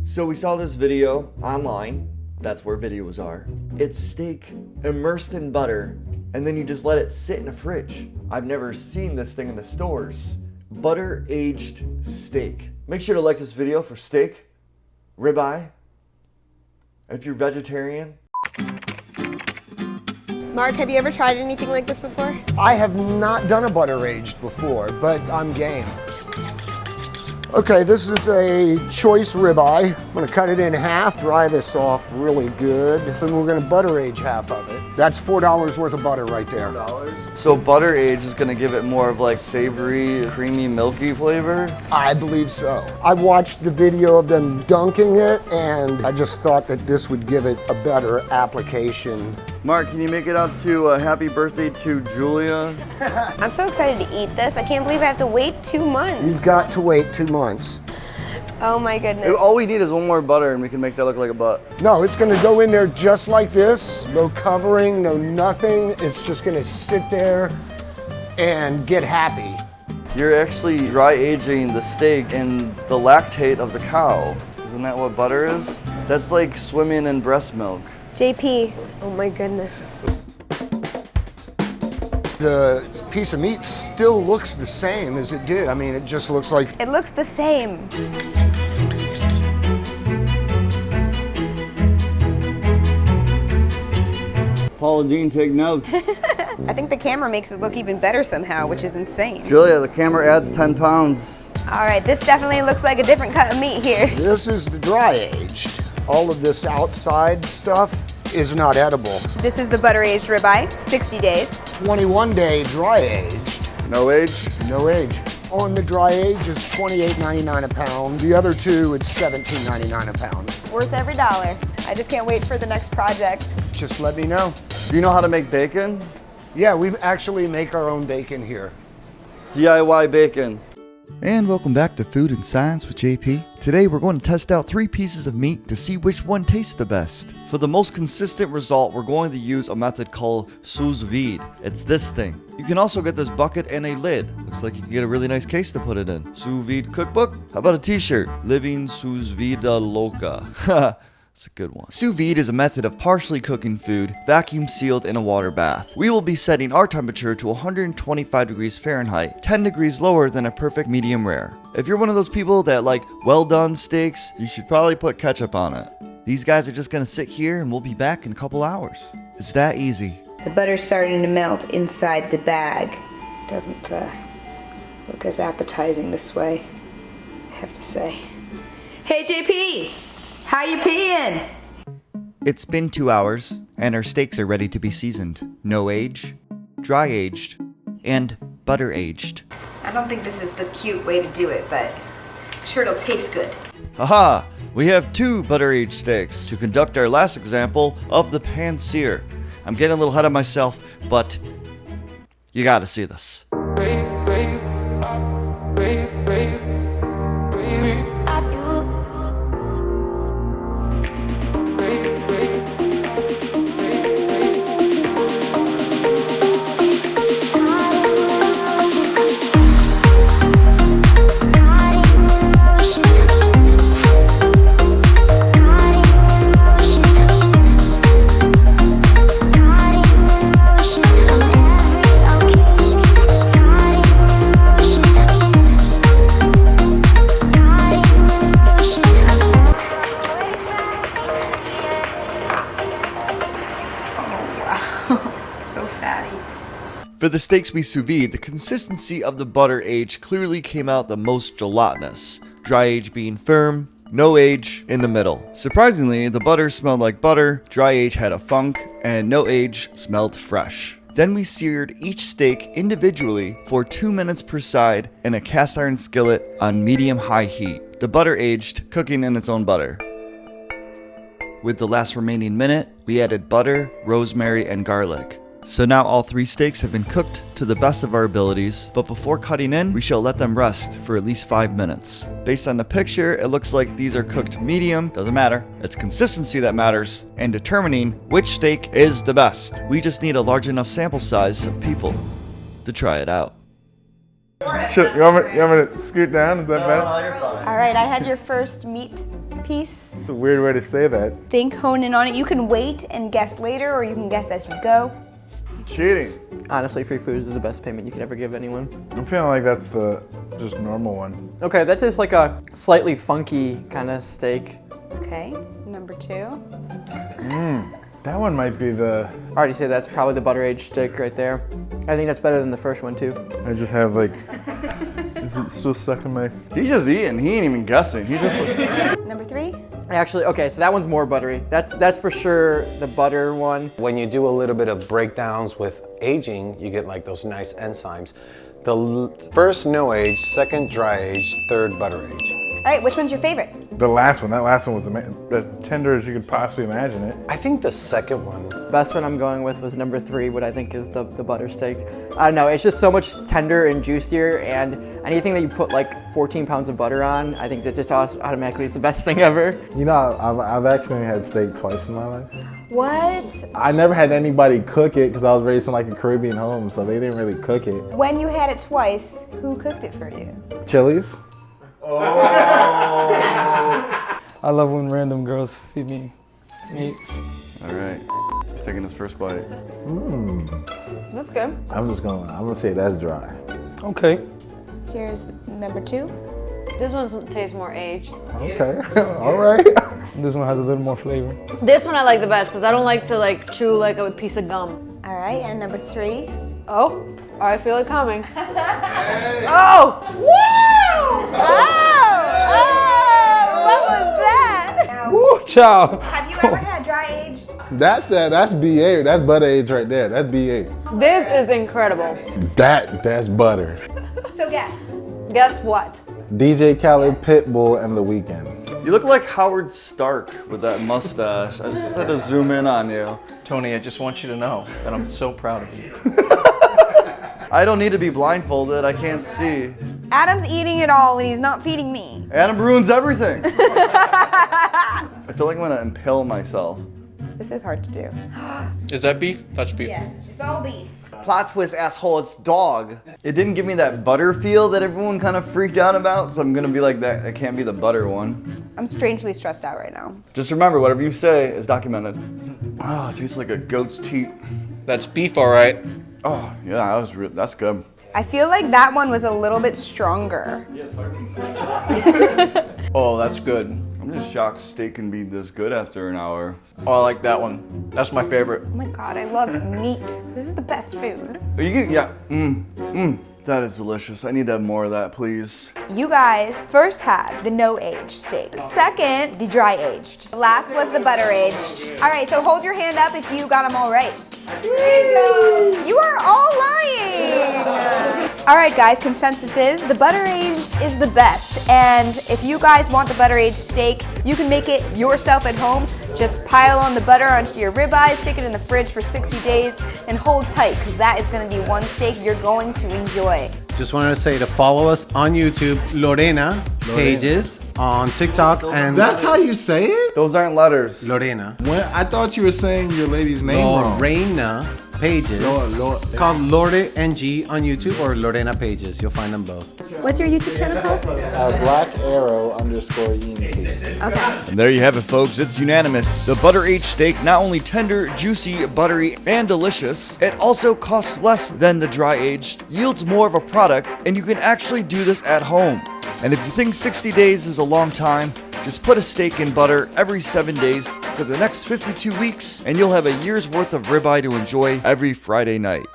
So we saw this video online. That's where videos are. It's steak immersed in butter, and then you just let it sit in a fridge. I've never seen this thing in the stores. Butter aged steak. Make sure to like this video for steak, ribeye. If you're vegetarian. Mark, have you ever tried anything like this before? I have not done a butter aged before, but I'm game. Okay, this is a choice ribeye. I'm gonna cut it in half, dry this off really good, and we're gonna butter age half of it. That's $4 worth of butter right there. So butter age is gonna give it more of like savory, creamy, milky flavor? I believe so. I watched the video of them dunking it, and I just thought that this would give it a better application. Mark, can you make it out to a happy birthday to Julia? I'm so excited to eat this. I can't believe I have to wait 2 months. You've got to wait 2 months. Oh my goodness. All we need is one more butter and we can make that look like a butt. No, it's gonna go in there just like this. No covering, no nothing. It's just gonna sit there and get happy. You're actually dry aging the steak in the lactate of the cow. Isn't that what butter is? That's like swimming in breast milk. JP, oh my goodness. The piece of meat still looks the same as it did. I mean, it just looks like... It looks the same. Paula Dean, take notes. I think the camera makes it look even better somehow, which is insane. Julia, the camera adds 10 pounds. All right, this definitely looks like a different cut of meat here. This is the dry aged. All of this outside stuff is not edible. This is the butter aged ribeye, 60 days. 21-day dry aged. No age? No age. On the dry age is $28.99 a pound. The other two, it's $17.99 a pound. Worth every dollar. I just can't wait for the next project. Just let me know. Do you know how to make bacon? Yeah, we actually make our own bacon here. DIY bacon. And welcome back to Food and Science with JP. Today we're going to test out 3 pieces of meat to see which one tastes the best. For the most consistent result, we're going to use a method called sous vide. It's this thing. You can also get this bucket and a lid. Looks like you can get a really nice case to put it in. Sous vide cookbook? How about a t-shirt? Living sous vida loca. That's a good one. Sous vide is a method of partially cooking food, vacuum sealed in a water bath. We will be setting our temperature to 125 degrees Fahrenheit, 10 degrees lower than a perfect medium rare. If you're one of those people that like well done steaks, you should probably put ketchup on it. These guys are just gonna sit here and we'll be back in a couple hours. It's that easy. The butter's starting to melt inside the bag. Doesn't look as appetizing this way, I have to say. Hey JP! How you peeing? It's been 2 hours, and our steaks are ready to be seasoned. No age, dry aged, and butter aged. I don't think this is the cute way to do it, but I'm sure it'll taste good. Haha! We have 2 butter aged steaks to conduct our last example of the pan sear. I'm getting a little ahead of myself, but you gotta see this. So fatty. For the steaks we sous vide, the consistency of the butter age clearly came out the most gelatinous. Dry age being firm, no age in the middle. Surprisingly, the butter smelled like butter, dry age had a funk, and no age smelled fresh. Then we seared each steak individually for 2 minutes per side in a cast iron skillet on medium-high heat. The butter aged, cooking in its own butter. With the last remaining minute, we added butter, rosemary, and garlic. So now all 3 steaks have been cooked to the best of our abilities, but before cutting in, we shall let them rest for at least 5 minutes. Based on the picture, it looks like these are cooked medium. Doesn't matter. It's consistency that matters, and determining which steak is the best. We just need a large enough sample size of people to try it out. Sure, you want me to scoot down? Is that bad? All right, I had your first meat piece. It's a weird way to say that. Think, hone in on it. You can wait and guess later, or you can guess as you go. Cheating. Honestly, free food is the best payment you could ever give anyone. I'm feeling like that's the just normal one. Okay, that's just like a slightly funky kind of steak. Okay, number 2. That one might be the. I already say that's probably the butter aged steak right there. I think that's better than the first one too. I just have like. It's still stuck in my. He's just eating. He ain't even guessing. He just. Number 3. Actually, okay, so that one's more buttery. That's for sure the butter one. When you do a little bit of breakdowns with aging, you get like those nice enzymes. The first no age, second dry age, third butter age. All right, which one's your favorite? The last one. That last one was as tender as you could possibly imagine it. I think the second one. Best one I'm going with was number 3, what I think is the butter steak. I don't know, it's just so much tender and juicier, and anything that you put like 14 pounds of butter on, I think that just automatically is the best thing ever. You know, I've actually had steak twice in my life. What? I never had anybody cook it because I was raised in like a Caribbean home, so they didn't really cook it. When you had it twice, who cooked it for you? Chili's. I love when random girls feed me meats. All right. He's taking his first bite. That's good. I'm gonna say that's dry. Okay. Here's number 2. This one tastes more aged. Okay, all right. This one has a little more flavor. This one I like the best because I don't like to like chew like a piece of gum. All right, and number 3. Oh, I feel it coming. Oh! Oh! What was that? Woo, child. Have you ever had dry aged? That's BA. That's butter age right there. That's BA. This is incredible. That's butter. So guess. Guess what? DJ Khaled, Pitbull, and The Weeknd. You look like Howard Stark with that mustache. I just had to zoom in on you. Tony, I just want you to know that I'm so proud of you. I don't need to be blindfolded. I can't see. Adam's eating it all and he's not feeding me. Adam ruins everything. I feel like I'm gonna impale myself. This is hard to do. Is that beef? That's beef. Yes, it's all beef. Plot twist, asshole, it's dog. It didn't give me that butter feel that everyone kind of freaked out about, so I'm gonna be like, that it can't be the butter one. I'm strangely stressed out right now. Just remember, whatever you say is documented. Oh, it tastes like a goat's teat. That's beef, all right. Oh, yeah, that's good. I feel like that one was a little bit stronger. Oh, that's good. I'm just shocked steak can be this good after an hour. Oh, I like that one. That's my favorite. Oh my god, I love meat. This is the best food. Are you getting, yeah, that is delicious. I need to have more of that, please. You guys first had the no-aged steak. Second, the dry-aged. Last was the butter-aged. All right, so hold your hand up if you got them all right. There you go. You are all lying. All right, guys, consensus is the butter-aged is the best. And if you guys want the butter-aged steak, you can make it yourself at home. Just pile on the butter onto your ribeye, stick it in the fridge for 60 days, and hold tight, because that is going to be one steak you're going to enjoy. Just wanted to say to follow us on YouTube, Lorena Pages, on TikTok, and That's how you say it? Those aren't letters. Lorena. When I thought you were saying your lady's name wrong. Lorena Pages. Called Lorde NG on YouTube or Lorena Pages. You'll find them both. What's your YouTube channel called? Black Arrow _ENT. Okay. And there you have it, folks. It's unanimous. The butter-aged steak, not only tender, juicy, buttery, and delicious, it also costs less than the dry-aged, yields more of a product, and you can actually do this at home. And if you think 60 days is a long time, just put a steak in butter every 7 days for the next 52 weeks, and you'll have a year's worth of ribeye to enjoy every Friday night.